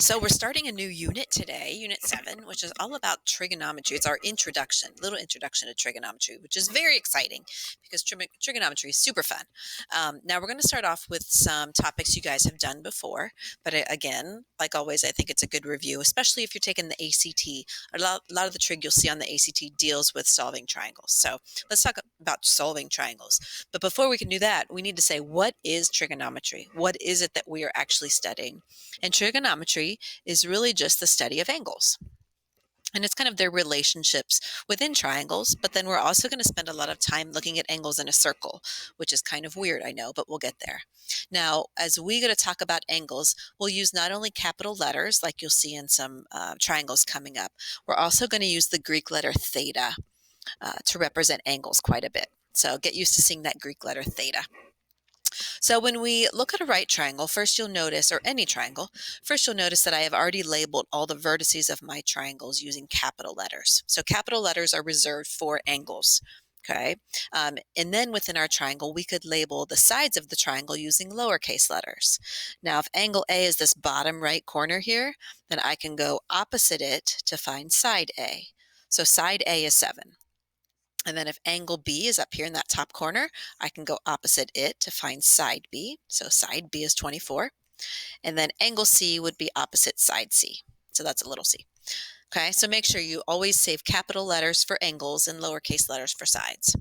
So we're starting a new unit today, Unit 7, which is all about trigonometry. It's our introduction, little introduction to trigonometry, which is very exciting because trigonometry is super fun. Now we're going to start off with some topics you guys have done before, but again, like always, I think it's a good review, especially if you're taking the ACT. A lot of the trig you'll see on the ACT deals with solving triangles. So let's talk about solving triangles. But before we can do that, we need to say, what is trigonometry? What is it that we are actually studying? And trigonometry is really just the study of angles. And it's kind of their relationships within triangles, but then we're also going to spend a lot of time looking at angles in a circle, which is kind of weird, I know, but we'll get there. Now, as we go to talk about angles, we'll use not only capital letters, like you'll see in some triangles coming up, we're also going to use the Greek letter theta to represent angles quite a bit. So get used to seeing that Greek letter theta. So when we look at a right triangle, first you'll notice, or any triangle, first you'll notice that I have already labeled all the vertices of my triangles using capital letters. So capital letters are reserved for angles. Okay. And then within our triangle, we could label the sides of the triangle using lowercase letters. Now, if angle A is this bottom right corner here, then I can go opposite it to find side A. So side A is 7. And then if angle B is up here in that top corner, I can go opposite it to find side B. So side B is 24. And then angle C would be opposite side C. So that's a little c. Okay, so make sure you always save capital letters for angles and lowercase letters for sides.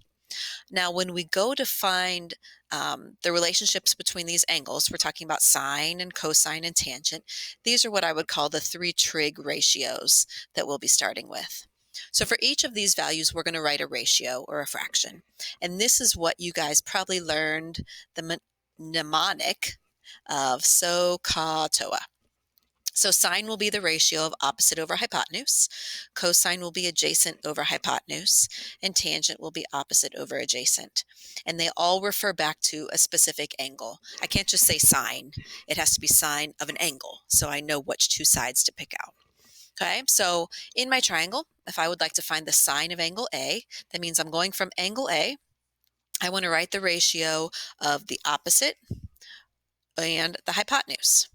Now, when we go to find the relationships between these angles, we're talking about sine and cosine and tangent. These are what I would call the three trig ratios that we'll be starting with. So for each of these values, we're going to write a ratio or a fraction. And this is what you guys probably learned the mnemonic of SOHCAHTOA. So sine will be the ratio of opposite over hypotenuse, cosine will be adjacent over hypotenuse, and tangent will be opposite over adjacent. And they all refer back to a specific angle. I can't just say sine. It has to be sine of an angle, so I know which two sides to pick out. Okay, so in my triangle, if I would like to find the sine of angle A, that means I'm going from angle A. I want to write the ratio of the opposite and the hypotenuse.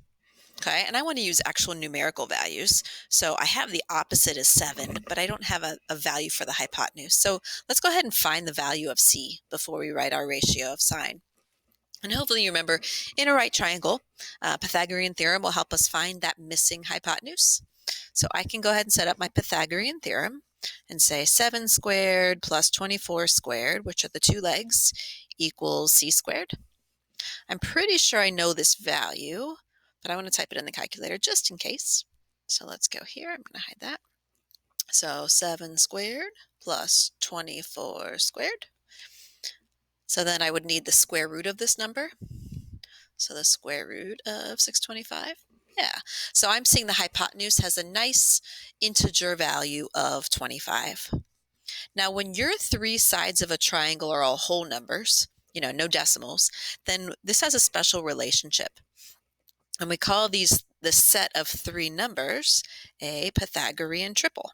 Okay, and I want to use actual numerical values. So I have the opposite as 7, but I don't have a value for the hypotenuse. So let's go ahead and find the value of C before we write our ratio of sine. And hopefully you remember, in a right triangle, Pythagorean theorem will help us find that missing hypotenuse. So I can go ahead and set up my Pythagorean theorem and say 7 squared plus 24 squared, which are the two legs, equals C squared. I'm pretty sure I know this value, but I want to type it in the calculator just in case. So let's go here. I'm going to hide that. So 7 squared plus 24 squared. So then I would need the square root of this number. So the square root of 625. Yeah, so I'm seeing the hypotenuse has a nice integer value of 25. Now, when your three sides of a triangle are all whole numbers, no decimals, then this has a special relationship. And we call this set of three numbers a Pythagorean triple.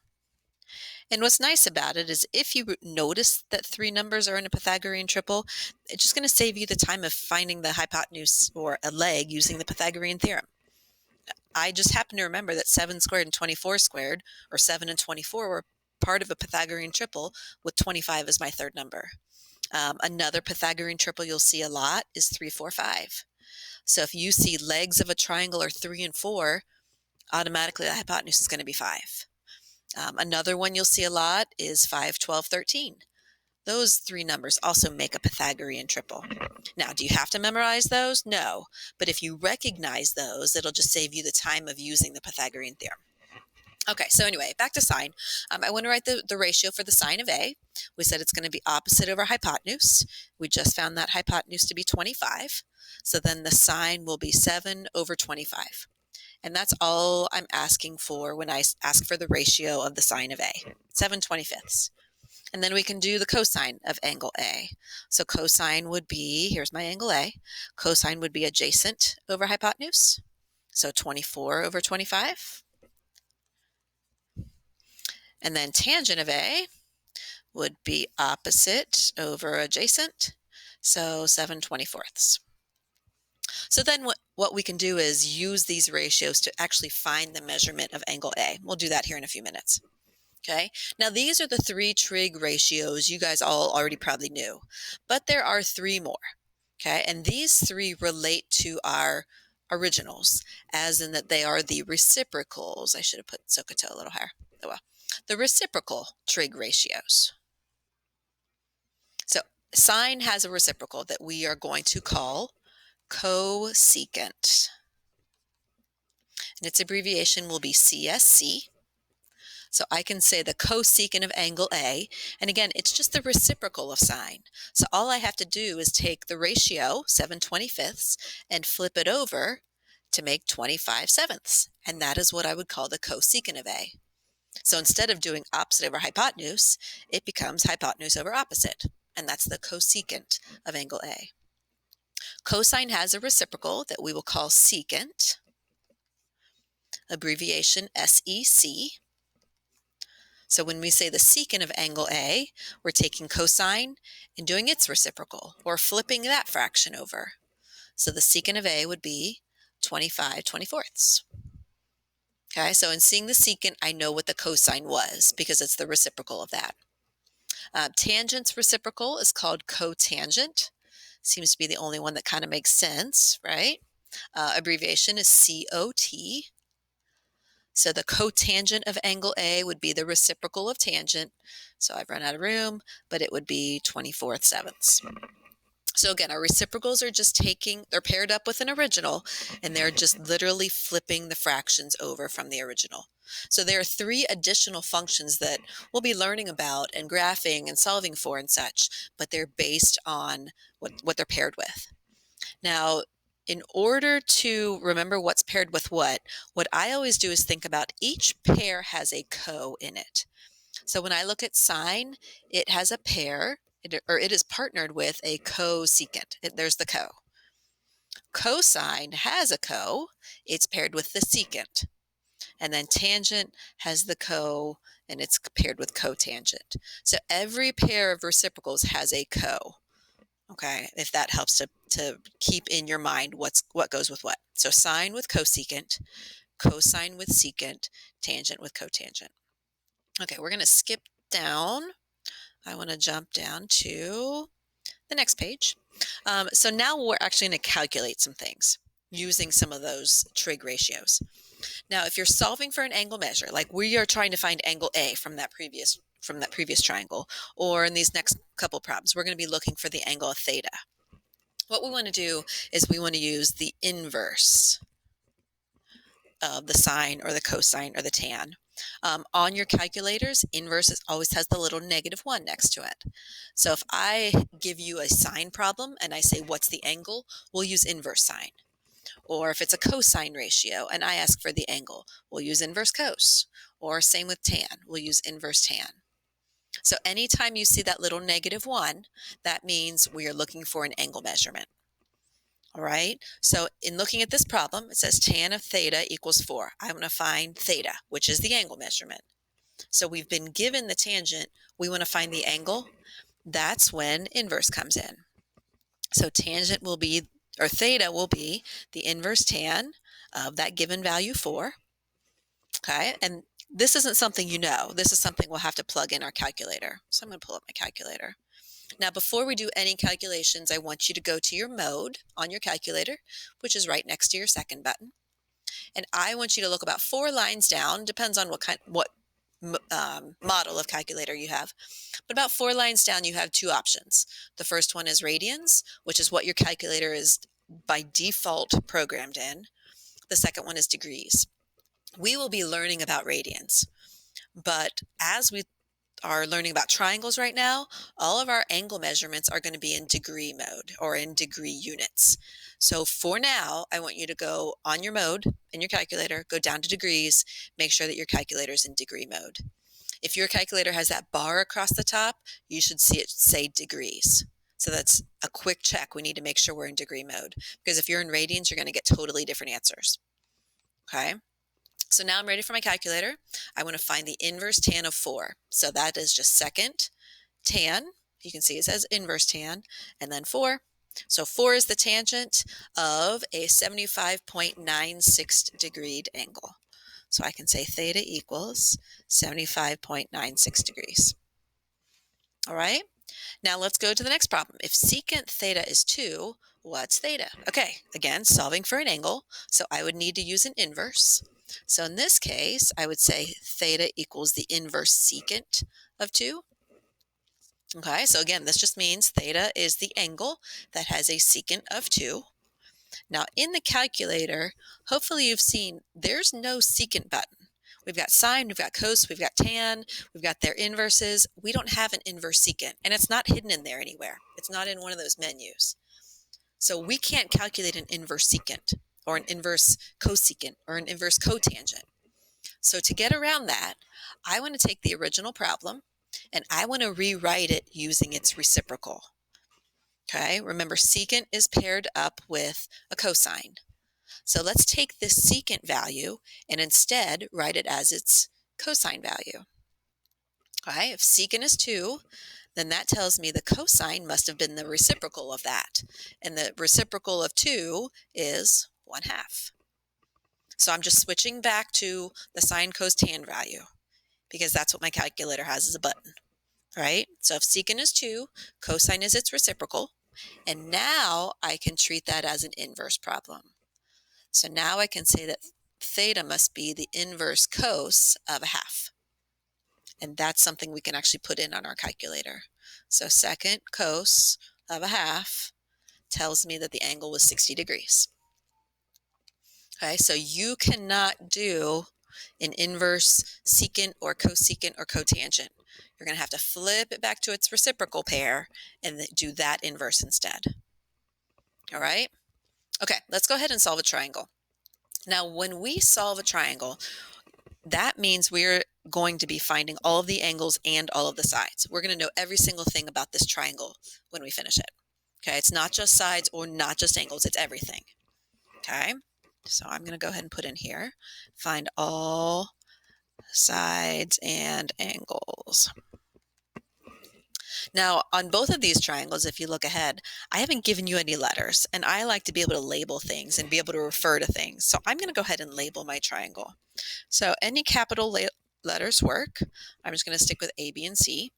And what's nice about it is if you notice that three numbers are in a Pythagorean triple, it's just going to save you the time of finding the hypotenuse or a leg using the Pythagorean theorem. I just happen to remember that 7 squared and 24 squared, or 7 and 24, were part of a Pythagorean triple with 25 as my third number. Another Pythagorean triple you'll see a lot is 3, 4, 5. So if you see legs of a triangle are 3 and 4, automatically the hypotenuse is going to be 5. Another one you'll see a lot is 5, 12, 13. Those three numbers also make a Pythagorean triple. Now, do you have to memorize those? No. But if you recognize those, it'll just save you the time of using the Pythagorean theorem. Okay, so anyway, back to sine. I want to write the ratio for the sine of A. We said it's going to be opposite over hypotenuse. We just found that hypotenuse to be 25. So then the sine will be 7 over 25. And that's all I'm asking for when I ask for the ratio of the sine of A, 7/25. And then we can do the cosine of angle A. So cosine would be, here's my angle A, cosine would be adjacent over hypotenuse. So 24 over 25. And then tangent of A would be opposite over adjacent. So 7/24. So then what we can do is use these ratios to actually find the measurement of angle A. We'll do that here in a few minutes. Okay, now these are the three trig ratios you guys all already probably knew, but there are three more. Okay, and these three relate to our originals, as in that they are the reciprocals. I should have put SOHCAHTOA a little higher. Oh well. The reciprocal trig ratios. So sine has a reciprocal that we are going to call cosecant. And its abbreviation will be CSC. So I can say the cosecant of angle A, and again, it's just the reciprocal of sine. So all I have to do is take the ratio, 7/25, and flip it over to make 25/7, and that is what I would call the cosecant of A. So instead of doing opposite over hypotenuse, it becomes hypotenuse over opposite, and that's the cosecant of angle A. Cosine has a reciprocal that we will call secant, abbreviation SEC. So when we say the secant of angle A, we're taking cosine and doing its reciprocal, or flipping that fraction over. So the secant of A would be 25/24. Okay, so in seeing the secant, I know what the cosine was because it's the reciprocal of that. Tangent's reciprocal is called cotangent. Seems to be the only one that kind of makes sense, right? Abbreviation is COT. So the cotangent of angle A would be the reciprocal of tangent. So I've run out of room, but it would be 24/7. So again, our reciprocals are just they're paired up with an original, and they're just literally flipping the fractions over from the original. So there are three additional functions that we'll be learning about and graphing and solving for and such, but they're based on what they're paired with. Now, in order to remember what's paired with what I always do is think about each pair has a co in it. So when I look at sine, it has a pair, it is partnered with a cosecant. There's the co. Cosine has a co, it's paired with the secant. And then tangent has the co, and it's paired with cotangent. So every pair of reciprocals has a co. Okay, if that helps to keep in your mind what goes with what. So sine with cosecant, cosine with secant, tangent with cotangent. Okay, we're going to skip down. I want to jump down to the next page. So now we're actually going to calculate some things using some of those trig ratios. Now, if you're solving for an angle measure, like we are trying to find angle A from that previous triangle, or in these next couple problems, we're going to be looking for the angle of theta. What we want to do is we want to use the inverse of the sine or the cosine or the tan. On your calculators, inverse always has the little -1 next to it. So if I give you a sine problem and I say, what's the angle? We'll use inverse sine. Or if it's a cosine ratio and I ask for the angle, we'll use inverse cos. Or same with tan, we'll use inverse tan. So anytime you see that little -1, that means we are looking for an angle measurement. All right, so in looking at this problem, it says tan of theta equals 4. I'm going to find theta, which is the angle measurement. So we've been given the tangent, we want to find the angle. That's when inverse comes in. So tangent will be, or theta will be the inverse tan of that given value 4. Okay, and this isn't something you know. This is something we'll have to plug in our calculator. So I'm going to pull up my calculator. Now, before we do any calculations, I want you to go to your mode on your calculator, which is right next to your second button. And I want you to look about 4 lines down, depends on what model of calculator you have. But about 4 lines down, you have 2 options. The first one is radians, which is what your calculator is by default programmed in. The second one is degrees. We will be learning about radians, but as we are learning about triangles right now, all of our angle measurements are going to be in degree mode or in degree units. So for now, I want you to go on your mode in your calculator, go down to degrees, make sure that your calculator is in degree mode. If your calculator has that bar across the top, you should see it say degrees. So that's a quick check. We need to make sure we're in degree mode, because if you're in radians, you're going to get totally different answers. Okay. So now I'm ready for my calculator. I want to find the inverse tan of 4. So that is just second tan. You can see it says inverse tan, and then 4. So 4 is the tangent of a 75.96 degree angle. So I can say theta equals 75.96 degrees. All right. Now let's go to the next problem. If secant theta is 2, what's theta? Okay, again, solving for an angle, so I would need to use an inverse. So in this case, I would say theta equals the inverse secant of 2. Okay, so again, this just means theta is the angle that has a secant of 2. Now in the calculator, hopefully you've seen there's no secant button. We've got sine, we've got cos, we've got tan, we've got their inverses. We don't have an inverse secant, and it's not hidden in there anywhere. It's not in one of those menus. So we can't calculate an inverse secant or an inverse cosecant or an inverse cotangent. So to get around that, I want to take the original problem and I want to rewrite it using its reciprocal. Okay, remember secant is paired up with a cosine. So let's take this secant value and instead write it as its cosine value. Okay, if secant is 2, then that tells me the cosine must have been the reciprocal of that. And the reciprocal of 2 is 1/2. So I'm just switching back to the sine, cos, tan value because that's what my calculator has as a button, right? So if secant is 2, cosine is its reciprocal. And now I can treat that as an inverse problem. So now I can say that theta must be the inverse cos of 1/2. And that's something we can actually put in on our calculator. So second cos of 1/2 tells me that the angle was 60 degrees. Okay, so you cannot do an inverse secant or cosecant or cotangent. You're going to have to flip it back to its reciprocal pair and do that inverse instead. All right? Okay, let's go ahead and solve a triangle. Now, when we solve a triangle, that means we're going to be finding all of the angles and all of the sides. We're going to know every single thing about this triangle when we finish it. Okay, it's not just sides or not just angles, it's everything. Okay, so I'm going to go ahead and put in here, find all sides and angles. Now, on both of these triangles, if you look ahead, I haven't given you any letters, and I like to be able to label things and be able to refer to things. So I'm going to go ahead and label my triangle. So any capital letters work. I'm just going to stick with A, B, and C.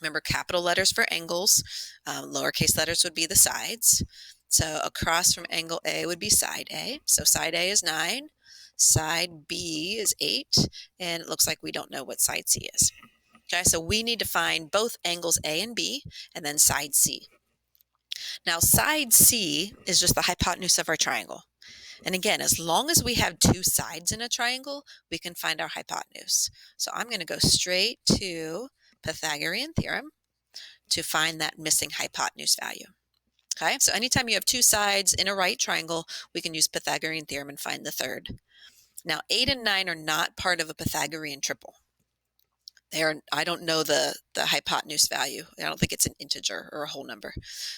Remember, capital letters for angles, lowercase letters would be the sides. So across from angle A would be side A. So side A is 9, side B is 8, and it looks like we don't know what side C is. Okay, so we need to find both angles A and B, and then side C. Now, side C is just the hypotenuse of our triangle. And again, as long as we have two sides in a triangle, we can find our hypotenuse. So I'm going to go straight to Pythagorean theorem to find that missing hypotenuse value. Okay, so anytime you have two sides in a right triangle, we can use Pythagorean theorem and find the third. Now, 8 and 9 are not part of a Pythagorean triple. I don't know the hypotenuse value. I don't think it's an integer or a whole number.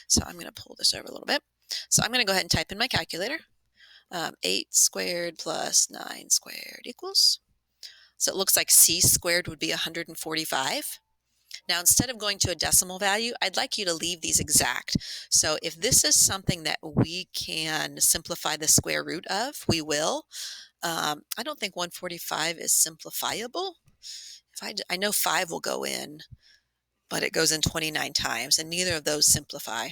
So I'm going to pull this over a little bit. So I'm going to go ahead and type in my calculator. 8 squared plus 9 squared equals. So it looks like C squared would be 145. Now, instead of going to a decimal value, I'd like you to leave these exact. So if this is something that we can simplify the square root of, we will. I don't think 145 is simplifiable. I know 5 will go in, but it goes in 29 times, and neither of those simplify.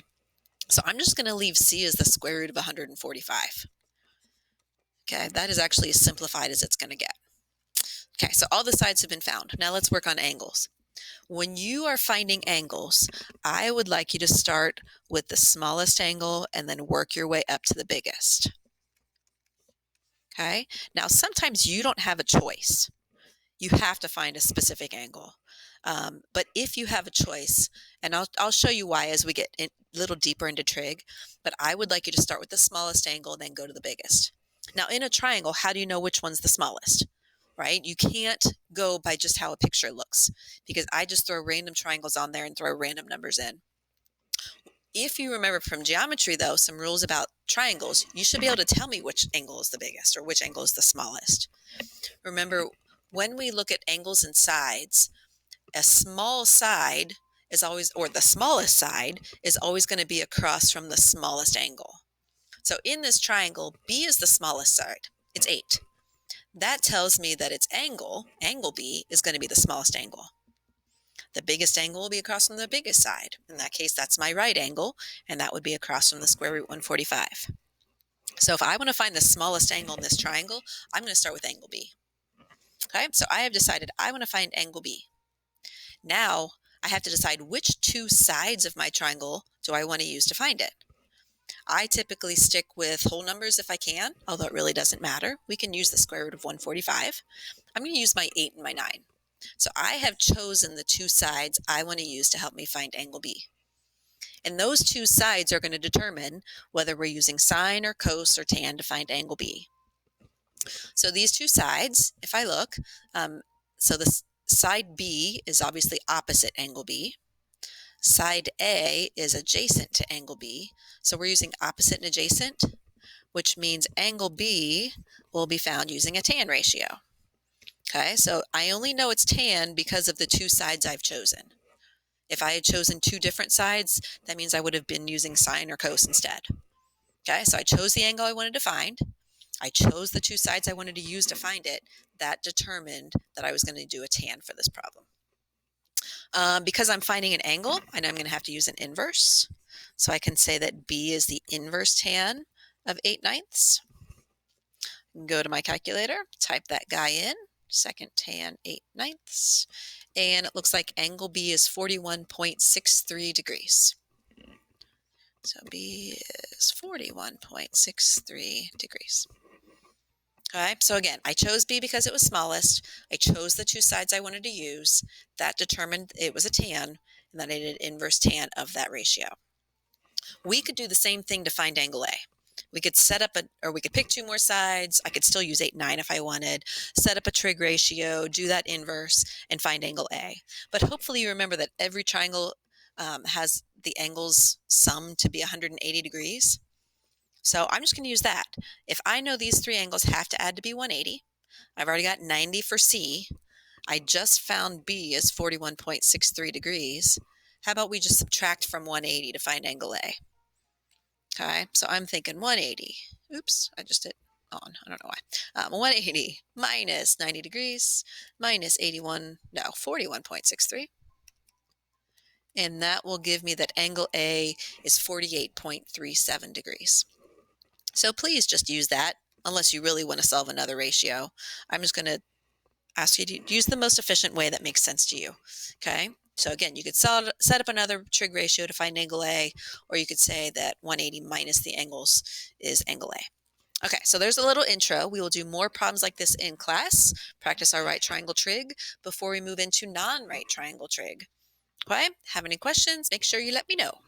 So I'm just going to leave C as the square root of 145. Okay, that is actually as simplified as it's going to get. Okay, so all the sides have been found. Now let's work on angles. When you are finding angles, I would like you to start with the smallest angle and then work your way up to the biggest. Okay, now sometimes you don't have a choice. You have to find a specific angle. But if you have a choice, and I'll show you why as we get a little deeper into trig, but I would like you to start with the smallest angle and then go to the biggest. Now in a triangle, how do you know which one's the smallest? Right? You can't go by just how a picture looks because I just throw random triangles on there and throw random numbers in. If you remember from geometry, though, some rules about triangles, you should be able to tell me which angle is the biggest or which angle is the smallest. Remember, when we look at angles and sides, a small side is always, or the smallest side, is always going to be across from the smallest angle. So in this triangle, B is the smallest side. It's 8. That tells me that its angle B, is going to be the smallest angle. The biggest angle will be across from the biggest side. In that case, that's my right angle, and that would be across from the square root 145. So if I want to find the smallest angle in this triangle, I'm going to start with angle B. Okay, so I have decided I want to find angle B. Now I have to decide which two sides of my triangle do I want to use to find it. I typically stick with whole numbers if I can, although it really doesn't matter. We can use the square root of 145. I'm going to use my 8 and my 9. So I have chosen the two sides I want to use to help me find angle B. And those two sides are going to determine whether we're using sine or cos or tan to find angle B. So these two sides, if I look, so the side B is obviously opposite angle B. Side A is adjacent to angle B. So we're using opposite and adjacent, which means angle B will be found using a tan ratio. Okay, so I only know it's tan because of the two sides I've chosen. If I had chosen two different sides, that means I would have been using sine or cos instead. Okay, so I chose the angle I wanted to find. I chose the two sides I wanted to use to find it. That determined that I was going to do a tan for this problem. Because I'm finding an angle, and I'm going to have to use an inverse. So I can say that B is the inverse tan of 8/9. Go to my calculator, type that guy in, second tan 8/9. And it looks like angle B is 41.63 degrees. So B is 41.63 degrees. Okay, so again, I chose B because it was smallest. I chose the two sides I wanted to use. That determined it was a tan, and then I did inverse tan of that ratio. We could do the same thing to find angle A. We could we could pick two more sides. I could still use 8/9 if I wanted, set up a trig ratio, do that inverse, and find angle A. But hopefully you remember that every triangle has the angles summed to be 180 degrees. So I'm just going to use that. If I know these three angles have to add to be 180, I've already got 90 for C. I just found B is 41.63 degrees. How about we just subtract from 180 to find angle A? Okay, so I'm thinking 180. Oops, I just hit on. I don't know why. 180 minus 90 degrees minus 41.63. And that will give me that angle A is 48.37 degrees. So please just use that unless you really want to solve another ratio. I'm just going to ask you to use the most efficient way that makes sense to you. Okay, so again, you could set up another trig ratio to find angle A, or you could say that 180 minus the angles is angle A. Okay, so there's a little intro. We will do more problems like this in class, practice our right triangle trig before we move into non-right triangle trig. Okay, have any questions? Make sure you let me know.